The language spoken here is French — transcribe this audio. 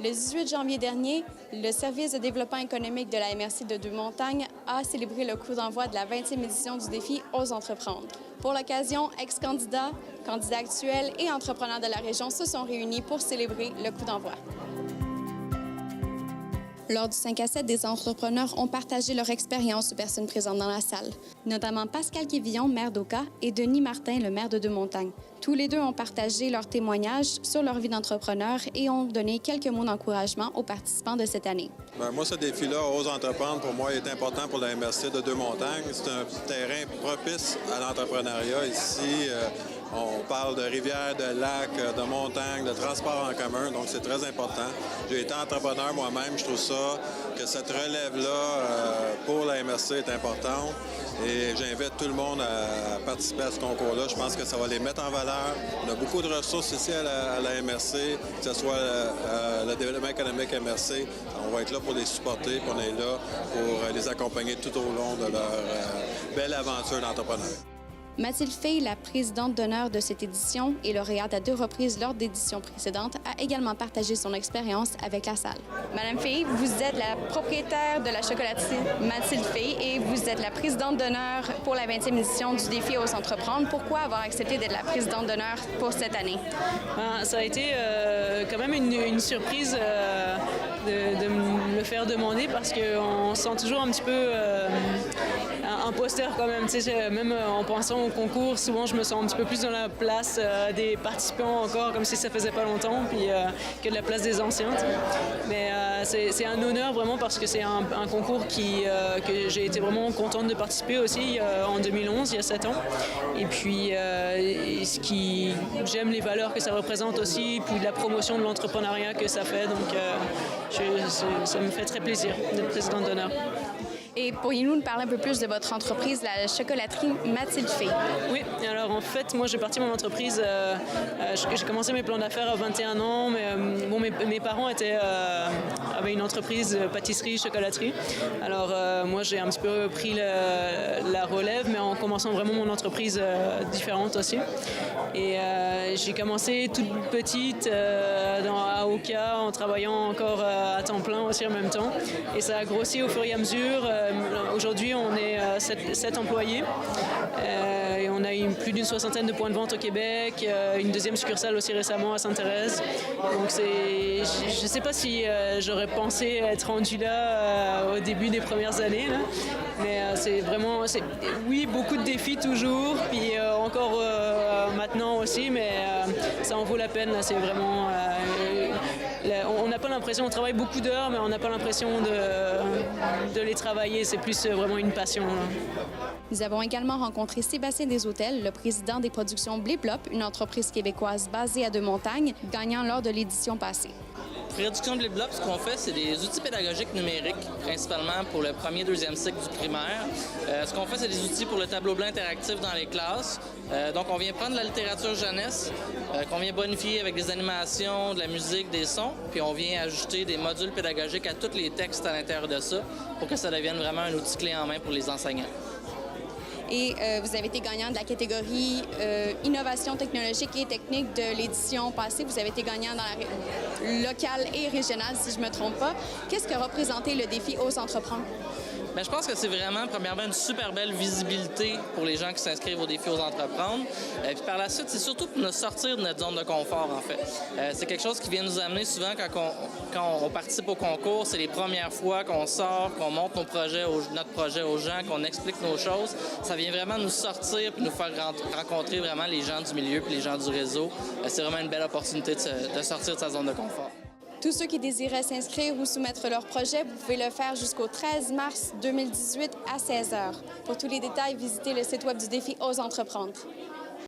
Le 18 janvier dernier, le Service de développement économique de la MRC de Deux-Montagnes a célébré le coup d'envoi de la 20e édition du défi Ose entreprendre. Pour l'occasion, ex-candidats, candidats actuels et entrepreneurs de la région se sont réunis pour célébrer le coup d'envoi. Lors du 5 à 7, des entrepreneurs ont partagé leur expérience aux personnes présentes dans la salle, notamment Pascal Quévillon, maire d'Oka, et Denis Martin, le maire de Deux-Montagnes. Tous les deux ont partagé leurs témoignages sur leur vie d'entrepreneur et ont donné quelques mots d'encouragement aux participants de cette année. Moi, ce défi-là, Ose entreprendre, pour moi, est important pour la MRC de Deux-Montagnes. C'est un terrain propice à l'entrepreneuriat ici. On parle de rivières, de lacs, de montagnes, de transport en commun, donc c'est très important. J'ai été entrepreneur moi-même, je trouve ça, que cette relève-là pour la MRC est importante et j'invite tout le monde à participer à ce concours-là. Je pense que ça va les mettre en valeur. On a beaucoup de ressources ici à la MRC, que ce soit le développement économique MRC. On va être là pour les supporter, puis on est là pour les accompagner tout au long de leur belle aventure d'entrepreneur. Mathilde Fay, la présidente d'honneur de cette édition et lauréate à 2 reprises lors d'éditions précédentes, a également partagé son expérience avec la salle. Madame Fay, vous êtes la propriétaire de la chocolaterie Mathilde Fay et vous êtes la présidente d'honneur pour la 20e édition du défi Ose entreprendre. Pourquoi avoir accepté d'être la présidente d'honneur pour cette année? Ça a été quand même une surprise de me le faire demander parce qu'on se sent toujours un petit peu imposteur quand même. Même en pensant au concours, souvent je me sens un petit peu plus dans la place des participants encore, comme si ça faisait pas longtemps, puis que de la place des anciens. Mais c'est un honneur vraiment parce que c'est un concours que j'ai été vraiment contente de participer aussi en 2011, il y a 7 ans. Et puis j'aime les valeurs que ça représente aussi, puis la promotion de l'entrepreneuriat que ça fait. Donc ça me fait très plaisir d'être présidente d'honneur. Et pourriez-vous nous parler un peu plus de votre entreprise, la chocolaterie Mathilde Fay? Oui, alors en fait, moi j'ai parti mon entreprise, j'ai commencé mes plans d'affaires à 21 ans, mais mes parents avaient une entreprise pâtisserie, chocolaterie. Alors moi j'ai un petit peu pris la relève, mais en commençant vraiment mon entreprise différente aussi. Et j'ai commencé toute petite à Oka, en travaillant encore à temps plein aussi en même temps. Et ça a grossi au fur et à mesure. Aujourd'hui, on est 7 employés et on a plus d'une 60aine de points de vente au Québec, une deuxième succursale aussi récemment à Sainte-Thérèse. Donc je ne sais pas si j'aurais pensé être rendue là au début des premières années, là. Mais c'est vraiment, oui, beaucoup de défis toujours, puis encore maintenant aussi, mais ça en vaut la peine. C'est vraiment, on n'a pas l'impression, on travaille beaucoup d'heures, mais on n'a pas l'impression de les travailler. C'est plus vraiment une passion, là. Nous avons également rencontré Sébastien Deshôtels, le président des productions Bliplop, une entreprise québécoise basée à Deux-Montagnes, gagnant lors de l'édition passée. Production de Bliplop, ce qu'on fait, c'est des outils pédagogiques numériques, principalement pour le premier et deuxième cycle du primaire. Ce qu'on fait, c'est des outils pour le tableau blanc interactif dans les classes. Donc, on vient prendre la littérature jeunesse, qu'on vient bonifier avec des animations, de la musique, des sons, puis on vient ajouter des modules pédagogiques à tous les textes à l'intérieur de ça pour que ça devienne vraiment un outil clé en main pour les enseignants. Et vous avez été gagnant de la catégorie Innovation technologique et technique de l'édition passée. Vous avez été gagnant dans la locale et régionale, si je ne me trompe pas. Qu'est-ce que représentait le défi Ose entreprendre? Bien, je pense que c'est vraiment, premièrement, une super belle visibilité pour les gens qui s'inscrivent au défi Ose entreprendre. Puis par la suite, c'est surtout pour nous sortir de notre zone de confort, en fait. C'est quelque chose qui vient nous amener souvent quand on participe au concours. C'est les premières fois qu'on sort, qu'on montre notre projet aux gens, qu'on explique nos choses. Ça vient vraiment nous sortir puis nous faire rencontrer vraiment les gens du milieu puis les gens du réseau. C'est vraiment une belle opportunité de sortir de sa zone de confort. Tous ceux qui désiraient s'inscrire ou soumettre leur projet, vous pouvez le faire jusqu'au 13 mars 2018 à 16h. Pour tous les détails, visitez le site web du défi Ose entreprendre.